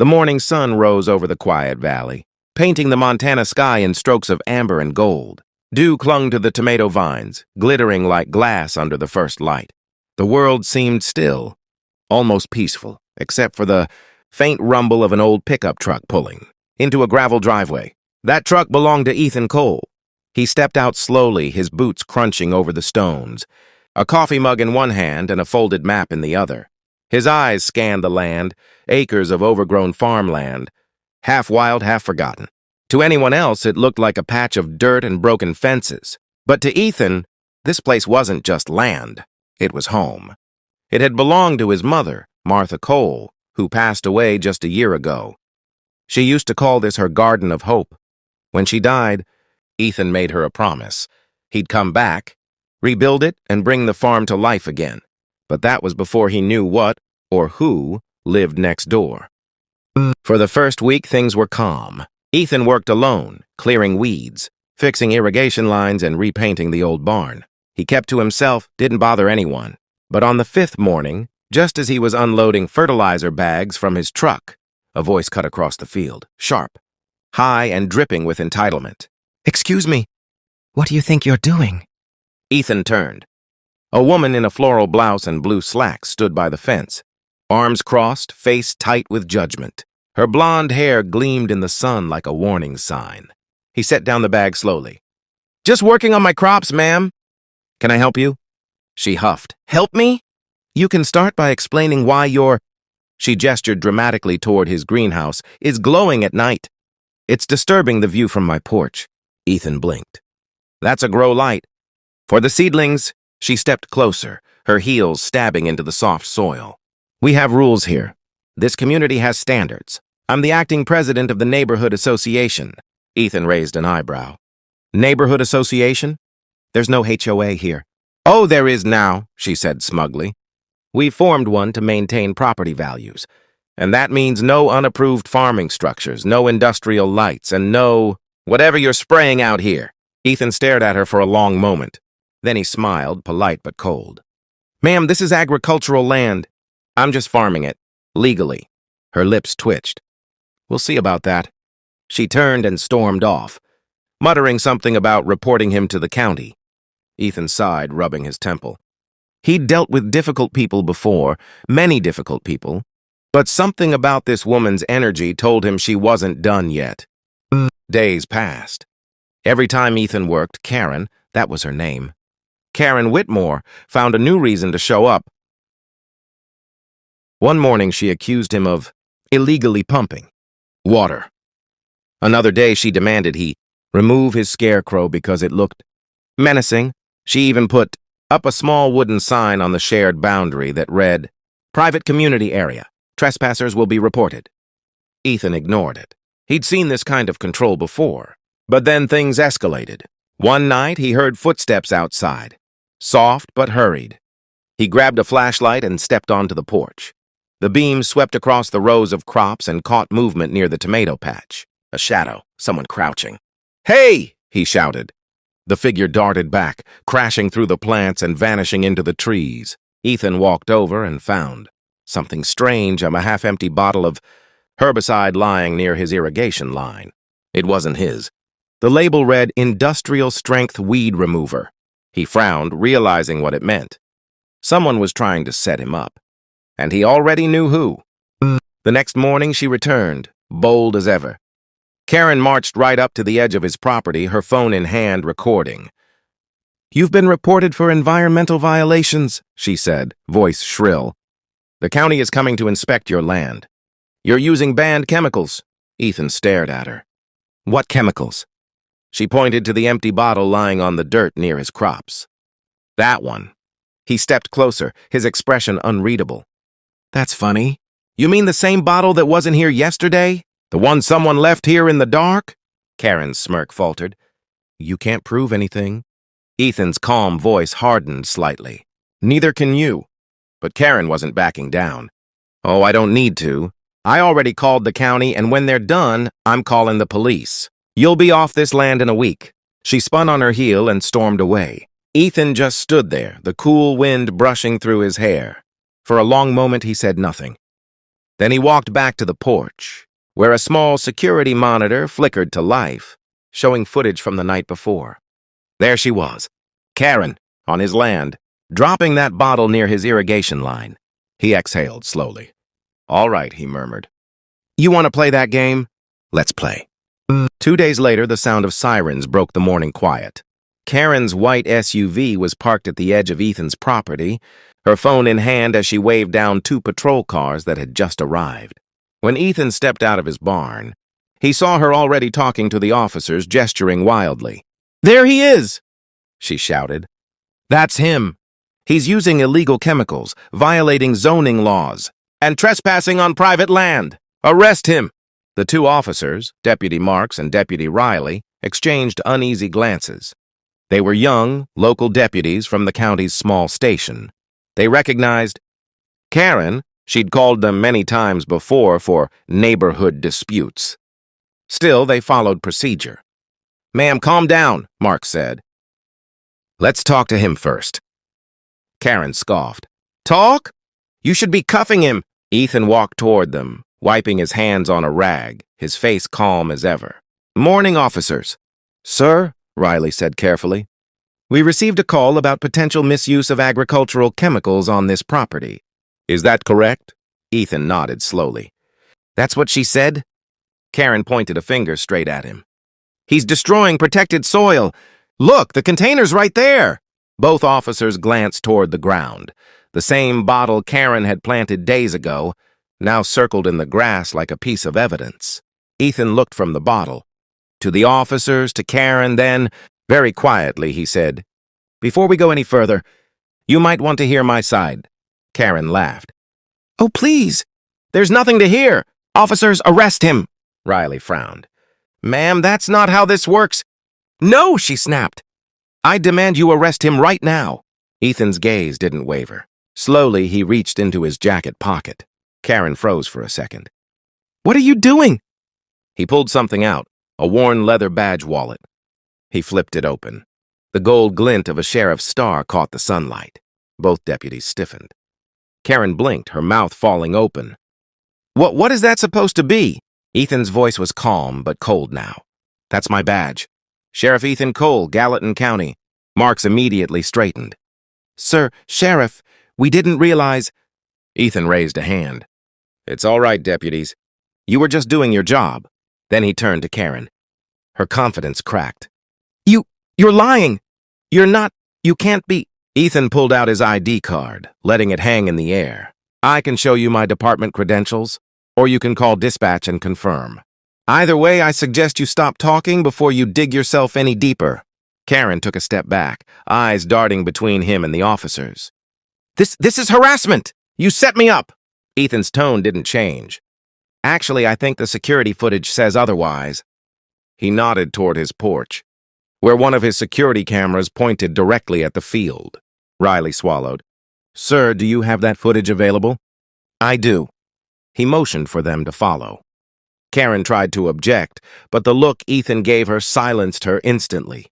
The morning sun rose over the quiet valley, painting the Montana sky in strokes of amber and gold. Dew clung to the tomato vines, glittering like glass under the first light. The world seemed still, almost peaceful, except for the faint rumble of an old pickup truck pulling into a gravel driveway. That truck belonged to Ethan Cole. He stepped out slowly, his boots crunching over the stones, a coffee mug in one hand and a folded map in the other. His eyes scanned the land, acres of overgrown farmland, half wild, half forgotten. To anyone else, it looked like a patch of dirt and broken fences. But to Ethan, this place wasn't just land. It was home. It had belonged to his mother, Martha Cole, who passed away just a year ago. She used to call this her garden of hope. When she died, Ethan made her a promise. He'd come back, rebuild it, and bring the farm to life again. But that was before he knew what, or who, lived next door. For the first week, things were calm. Ethan worked alone, clearing weeds, fixing irrigation lines, and repainting the old barn. He kept to himself, didn't bother anyone. But on the fifth morning, just as he was unloading fertilizer bags from his truck, a voice cut across the field, sharp, high and dripping with entitlement. "Excuse me, what do you think you're doing?" Ethan turned. A woman in a floral blouse and blue slacks stood by the fence, arms crossed, face tight with judgment. Her blonde hair gleamed in the sun like a warning sign. He set down the bag slowly. "Just working on my crops, ma'am. Can I help you?" She huffed. "Help me? You can start by explaining why your—" She gestured dramatically toward his greenhouse, "is glowing at night. It's disturbing the view from my porch." Ethan blinked. "That's a grow light. For the seedlings." She stepped closer, her heels stabbing into the soft soil. "We have rules here. This community has standards. I'm the acting president of the Neighborhood Association." Ethan raised an eyebrow. "Neighborhood Association? There's no HOA here." "Oh, there is now," she said smugly. "We formed one to maintain property values. And that means no unapproved farming structures, no industrial lights, and no whatever you're spraying out here." Ethan stared at her for a long moment. Then he smiled, polite but cold. "Ma'am, this is agricultural land. I'm just farming it. Legally." Her lips twitched. "We'll see about that." She turned and stormed off, muttering something about reporting him to the county. Ethan sighed, rubbing his temple. He'd dealt with difficult people before, many difficult people, but something about this woman's energy told him she wasn't done yet. Days passed. Every time Ethan worked, Karen, that was her name, Karen Whitmore, found a new reason to show up. One morning, she accused him of illegally pumping water. Another day, she demanded he remove his scarecrow because it looked menacing. She even put up a small wooden sign on the shared boundary that read, "Private community area. Trespassers will be reported." Ethan ignored it. He'd seen this kind of control before. But then things escalated. One night, he heard footsteps outside, soft but hurried. He grabbed a flashlight and stepped onto the porch. The beam swept across the rows of crops and caught movement near the tomato patch. A shadow, someone crouching. "Hey!" he shouted. The figure darted back, crashing through the plants and vanishing into the trees. Ethan walked over and found something strange, a half-empty bottle of herbicide lying near his irrigation line. It wasn't his. The label read, "Industrial Strength Weed Remover." He frowned, realizing what it meant. Someone was trying to set him up. And he already knew who. The next morning, she returned, bold as ever. Karen marched right up to the edge of his property, her phone in hand, recording. "You've been reported for environmental violations," she said, voice shrill. "The county is coming to inspect your land. You're using banned chemicals." Ethan stared at her. "What chemicals?" She pointed to the empty bottle lying on the dirt near his crops. "That one." He stepped closer, his expression unreadable. "That's funny. You mean the same bottle that wasn't here yesterday? The one someone left here in the dark?" Karen's smirk faltered. "You can't prove anything." Ethan's calm voice hardened slightly. "Neither can you." But Karen wasn't backing down. "Oh, I don't need to. I already called the county, and when they're done, I'm calling the police. You'll be off this land in a week." She spun on her heel and stormed away. Ethan just stood there, the cool wind brushing through his hair. For a long moment, he said nothing. Then he walked back to the porch, where a small security monitor flickered to life, showing footage from the night before. There she was, Karen, on his land, dropping that bottle near his irrigation line. He exhaled slowly. "All right," he murmured. "You want to play that game? Let's play." 2 days later, the sound of sirens broke the morning quiet. Karen's white SUV was parked at the edge of Ethan's property, her phone in hand as she waved down 2 patrol cars that had just arrived. When Ethan stepped out of his barn, he saw her already talking to the officers, gesturing wildly. "There he is!" she shouted. "That's him. He's using illegal chemicals, violating zoning laws, and trespassing on private land. Arrest him!" The 2 officers, Deputy Marks and Deputy Riley, exchanged uneasy glances. They were young, local deputies from the county's small station. They recognized Karen. She'd called them many times before for neighborhood disputes. Still, they followed procedure. "Ma'am, calm down," Mark said. "Let's talk to him first." Karen scoffed. "Talk? You should be cuffing him." Ethan walked toward them, wiping his hands on a rag, his face calm as ever. "Morning, officers." "Sir," Riley said carefully, "we received a call about potential misuse of agricultural chemicals on this property. Is that correct?" Ethan nodded slowly. "That's what she said?" Karen pointed a finger straight at him. "He's destroying protected soil. Look, the container's right there." Both officers glanced toward the ground. The same bottle Karen had planted days ago, now circled in the grass like a piece of evidence. Ethan looked from the bottle to the officers, to Karen, then, very quietly, he said, "Before we go any further, you might want to hear my side." Karen laughed. "Oh, please. There's nothing to hear. Officers, arrest him." Riley frowned. "Ma'am, that's not how this works." "No," she snapped. "I demand you arrest him right now." Ethan's gaze didn't waver. Slowly, he reached into his jacket pocket. Karen froze for a second. "What are you doing?" He pulled something out, a worn leather badge wallet. He flipped it open. The gold glint of a sheriff's star caught the sunlight. Both deputies stiffened. Karen blinked, her mouth falling open. What is that supposed to be?" Ethan's voice was calm but cold now. "That's my badge. Sheriff Ethan Cole, Gallatin County." Marks immediately straightened. "Sir, Sheriff, we didn't realize—" Ethan raised a hand. "It's all right, deputies. You were just doing your job." Then he turned to Karen. Her confidence cracked. You're lying. You can't be." Ethan pulled out his ID card, letting it hang in the air. "I can show you my department credentials, or you can call dispatch and confirm. Either way, I suggest you stop talking before you dig yourself any deeper." Karen took a step back, eyes darting between him and the officers. This is harassment! You set me up!" Ethan's tone didn't change. "Actually, I think the security footage says otherwise." He nodded toward his porch, where one of his security cameras pointed directly at the field. Riley swallowed. "Sir, do you have that footage available?" "I do." He motioned for them to follow. Karen tried to object, but the look Ethan gave her silenced her instantly.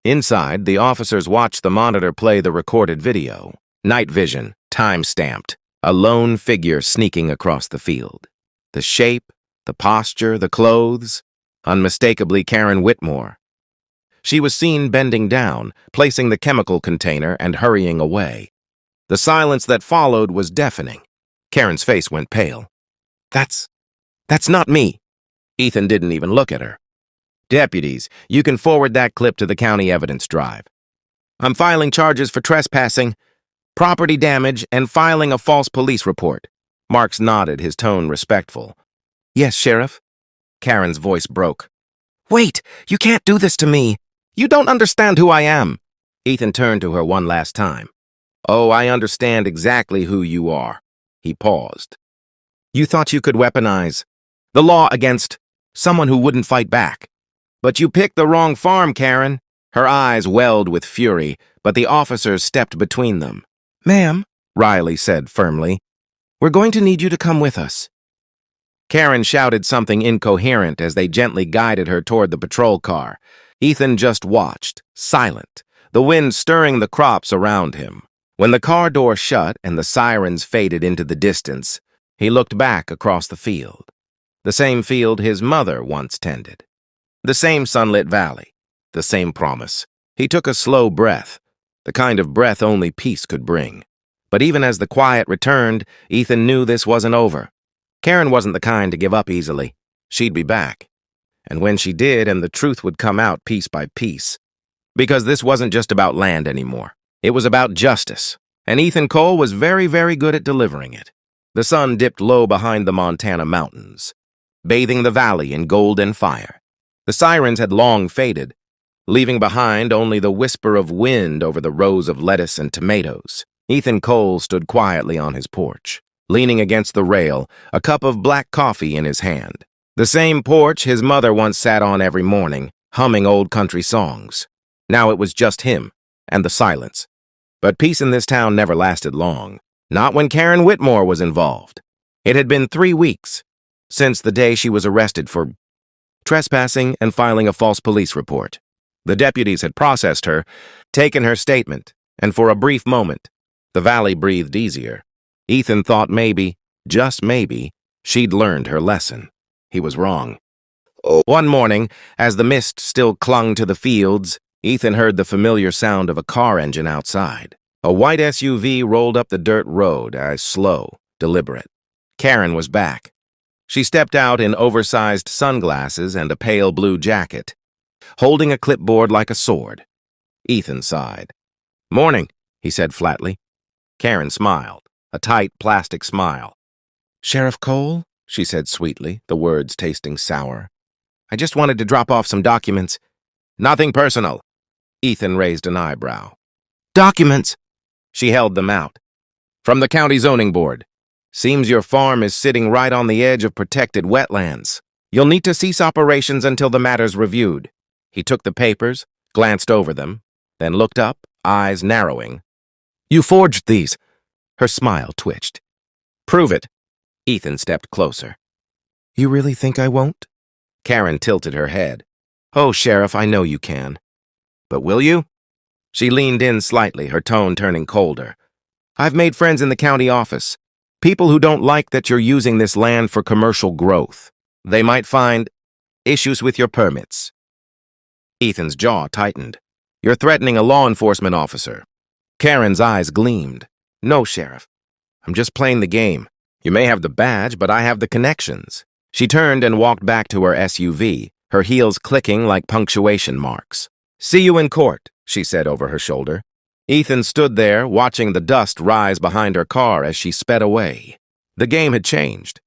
Inside, the officers watched the monitor play the recorded video. Night vision, time-stamped, a lone figure sneaking across the field. The shape, the posture, the clothes, unmistakably Karen Whitmore. She was seen bending down, placing the chemical container and hurrying away. The silence that followed was deafening. Karen's face went pale. That's not me." Ethan didn't even look at her. "Deputies, you can forward that clip to the county evidence drive. I'm filing charges for trespassing, property damage, and filing a false police report." Marks nodded, his tone respectful. "Yes, Sheriff." Karen's voice broke. "Wait, you can't do this to me. You don't understand who I am." Ethan turned to her one last time. "Oh, I understand exactly who you are." He paused. "You thought you could weaponize the law against someone who wouldn't fight back. But you picked the wrong farm, Karen." Her eyes welled with fury, but the officers stepped between them. "Ma'am," Riley said firmly, "we're going to need you to come with us." Karen shouted something incoherent as they gently guided her toward the patrol car. Ethan just watched, silent, the wind stirring the crops around him. When the car door shut and the sirens faded into the distance, He looked back across the field. The same field his mother once tended. The same sunlit valley. The same promise. He took a slow breath, the kind of breath only peace could bring. But even as the quiet returned, Ethan knew this wasn't over. Karen wasn't the kind to give up easily. She'd be back. And when she did, and the truth would come out piece by piece. Because this wasn't just about land anymore. It was about justice. And Ethan Cole was very, very good at delivering it. The sun dipped low behind the Montana mountains, bathing the valley in golden fire. The sirens had long faded, leaving behind only the whisper of wind over the rows of lettuce and tomatoes. Ethan Cole stood quietly on his porch, leaning against the rail, a cup of black coffee in his hand. The same porch his mother once sat on every morning, humming old country songs. Now it was just him and the silence. But peace in this town never lasted long, not when Karen Whitmore was involved. It had been 3 weeks since the day she was arrested for trespassing and filing a false police report. The deputies had processed her, taken her statement, and for a brief moment, the valley breathed easier. Ethan thought maybe, just maybe, she'd learned her lesson. He was wrong. One morning, as the mist still clung to the fields, Ethan heard the familiar sound of a car engine outside. A white SUV rolled up the dirt road, as slow, deliberate. Karen was back. She stepped out in oversized sunglasses and a pale blue jacket, holding a clipboard like a sword. Ethan sighed. "Morning," he said flatly. Karen smiled, a tight plastic smile. "Sheriff Cole?" she said sweetly, the words tasting sour. "I just wanted to drop off some documents." "Nothing personal." Ethan raised an eyebrow. "Documents?" She held them out. "From the county zoning board. Seems your farm is sitting right on the edge of protected wetlands. You'll need to cease operations until the matter's reviewed." He took the papers, glanced over them, then looked up, eyes narrowing. "You forged these." Her smile twitched. "Prove it." Ethan stepped closer. "You really think I won't?" Karen tilted her head. "Oh, Sheriff, I know you can. But will you?" She leaned in slightly, her tone turning colder. "I've made friends in the county office. People who don't like that you're using this land for commercial growth. They might find issues with your permits." Ethan's jaw tightened. "You're threatening a law enforcement officer." Karen's eyes gleamed. "No, Sheriff. I'm just playing the game. You may have the badge, but I have the connections." She turned and walked back to her SUV, her heels clicking like punctuation marks. "See you in court," she said over her shoulder. Ethan stood there, watching the dust rise behind her car as she sped away. The game had changed.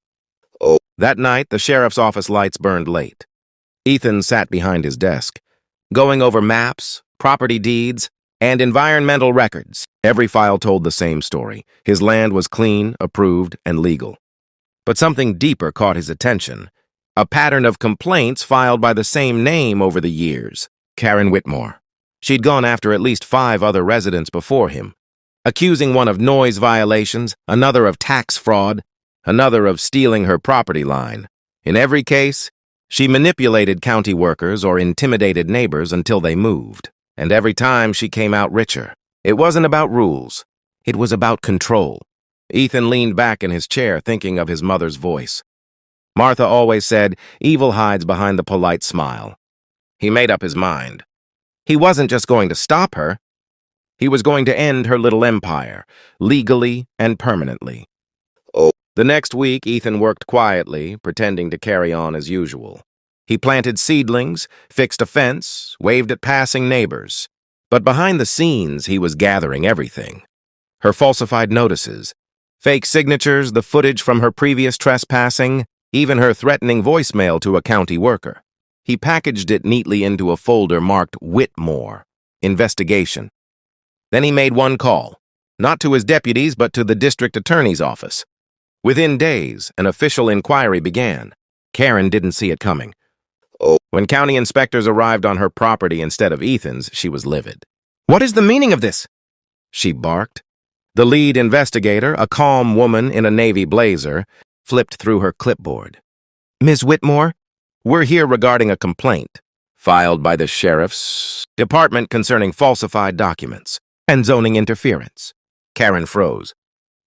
That night, the sheriff's office lights burned late. Ethan sat behind his desk, going over maps, property deeds, and environmental records. Every file told the same story. His land was clean, approved, and legal. But something deeper caught his attention. A pattern of complaints filed by the same name over the years. Karen Whitmore. She'd gone after at least 5 other residents before him, accusing one of noise violations, another of tax fraud, another of stealing her property line. In every case, she manipulated county workers or intimidated neighbors until they moved. And every time she came out richer. It wasn't about rules. It was about control. Ethan leaned back in his chair, thinking of his mother's voice. Martha always said, "Evil hides behind the polite smile." He made up his mind. He wasn't just going to stop her. He was going to end her little empire, legally and permanently. The next week, Ethan worked quietly, pretending to carry on as usual. He planted seedlings, fixed a fence, waved at passing neighbors. But behind the scenes, he was gathering everything. Her falsified notices, fake signatures, the footage from her previous trespassing, even her threatening voicemail to a county worker. He packaged it neatly into a folder marked Whitmore, Investigation. Then he made one call, not to his deputies, but to the district attorney's office. Within days, an official inquiry began. Karen didn't see it coming. When county inspectors arrived on her property instead of Ethan's, she was livid. "What is the meaning of this?" she barked. The lead investigator, a calm woman in a navy blazer, flipped through her clipboard. "Ms. Whitmore, we're here regarding a complaint filed by the sheriff's department concerning falsified documents and zoning interference." Karen froze.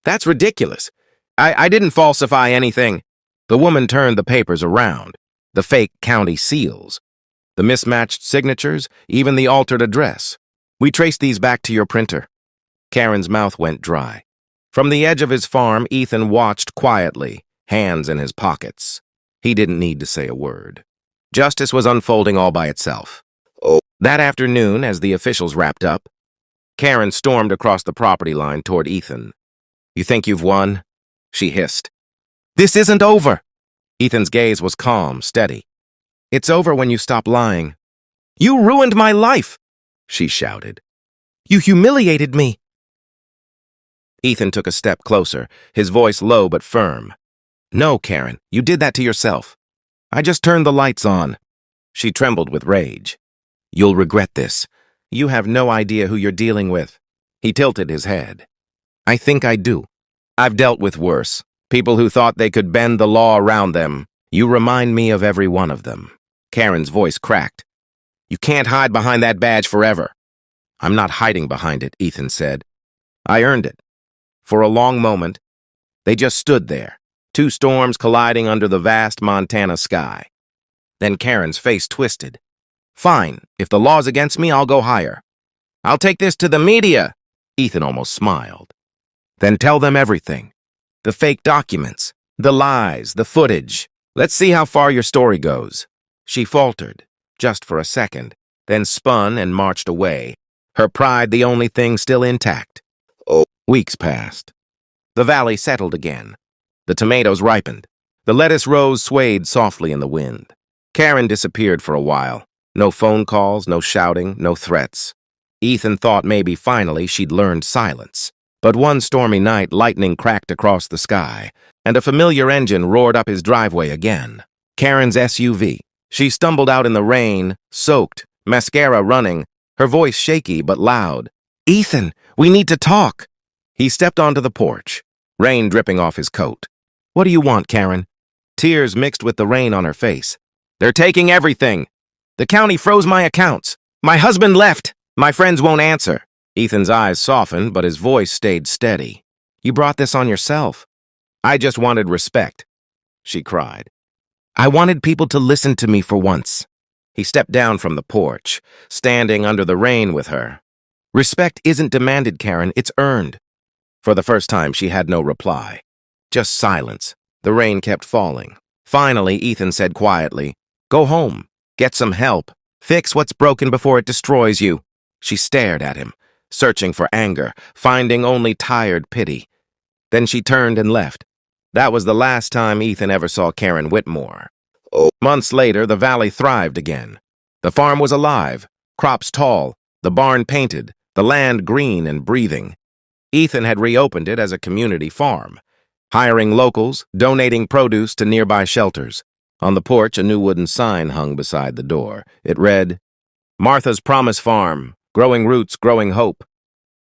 "That's ridiculous. I didn't falsify anything. The woman turned the papers around. The fake county seals. The mismatched signatures, even the altered address. We traced these back to your printer. Karen's mouth went dry. From the edge of his farm, Ethan watched quietly, hands in his pockets. He didn't need to say a word. Justice was unfolding all by itself. That afternoon, as the officials wrapped up, Karen stormed across the property line toward Ethan. You think you've won? She hissed. This isn't over. Ethan's gaze was calm, steady. It's over when you stop lying. You ruined my life, she shouted. You humiliated me. Ethan took a step closer, his voice low but firm. No, Karen, you did that to yourself. I just turned the lights on. She trembled with rage. You'll regret this. You have no idea who you're dealing with. He tilted his head. I think I do. I've dealt with worse. People who thought they could bend the law around them. You remind me of every one of them. Karen's voice cracked. You can't hide behind that badge forever. I'm not hiding behind it, Ethan said. I earned it. For a long moment, they just stood there, two storms colliding under the vast Montana sky. Then Karen's face twisted. Fine, if the law's against me, I'll go higher. I'll take this to the media, Ethan almost smiled. Then tell them everything. The fake documents, the lies, the footage. Let's see how far your story goes. She faltered, just for a second, then spun and marched away, her pride the only thing still intact. Weeks passed. The valley settled again. The tomatoes ripened. The lettuce rows swayed softly in the wind. Karen disappeared for a while. No phone calls, no shouting, no threats. Ethan thought maybe finally she'd learned silence. But one stormy night, lightning cracked across the sky, and a familiar engine roared up his driveway again. Karen's SUV. She stumbled out in the rain, soaked, mascara running, her voice shaky but loud. Ethan, we need to talk. He stepped onto the porch, rain dripping off his coat. What do you want, Karen? Tears mixed with the rain on her face. They're taking everything. The county froze my accounts. My husband left. My friends won't answer. Ethan's eyes softened, but his voice stayed steady. You brought this on yourself. I just wanted respect, she cried. I wanted people to listen to me for once. He stepped down from the porch, standing under the rain with her. Respect isn't demanded, Karen, it's earned. For the first time, she had no reply. Just silence. The rain kept falling. Finally, Ethan said quietly, Go home. Get some help. Fix what's broken before it destroys you. She stared at him, searching for anger, finding only tired pity. Then she turned and left. That was the last time Ethan ever saw Karen Whitmore. Months later, the valley thrived again. The farm was alive, crops tall, the barn painted, the land green and breathing. Ethan had reopened it as a community farm, hiring locals, donating produce to nearby shelters. On the porch, a new wooden sign hung beside the door. It read, Martha's Promise Farm, growing roots, growing hope.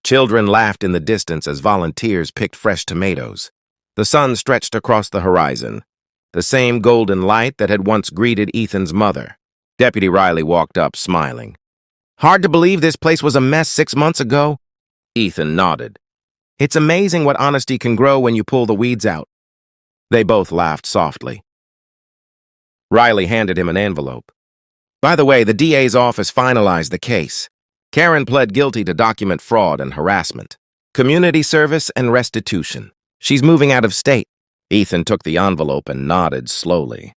Children laughed in the distance as volunteers picked fresh tomatoes. The sun stretched across the horizon, the same golden light that had once greeted Ethan's mother. Deputy Riley walked up, smiling. Hard to believe this place was a mess 6 months ago? Ethan nodded. It's amazing what honesty can grow when you pull the weeds out. They both laughed softly. Riley handed him an envelope. By the way, the DA's office finalized the case. Karen pled guilty to document fraud and harassment, community service and restitution. She's moving out of state. Ethan took the envelope and nodded slowly.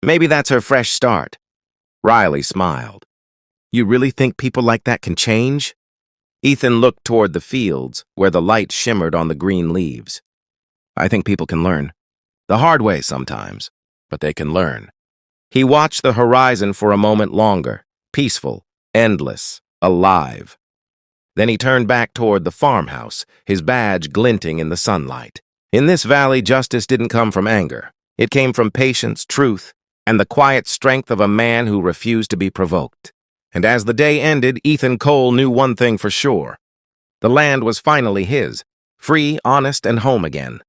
Maybe that's her fresh start. Riley smiled. You really think people like that can change? Ethan looked toward the fields, where the light shimmered on the green leaves. I think people can learn. The hard way sometimes, but they can learn. He watched the horizon for a moment longer, peaceful, endless, alive. Then he turned back toward the farmhouse, his badge glinting in the sunlight. In this valley, justice didn't come from anger. It came from patience, truth, and the quiet strength of a man who refused to be provoked. And as the day ended, Ethan Cole knew one thing for sure. The land was finally his, free, honest, and home again.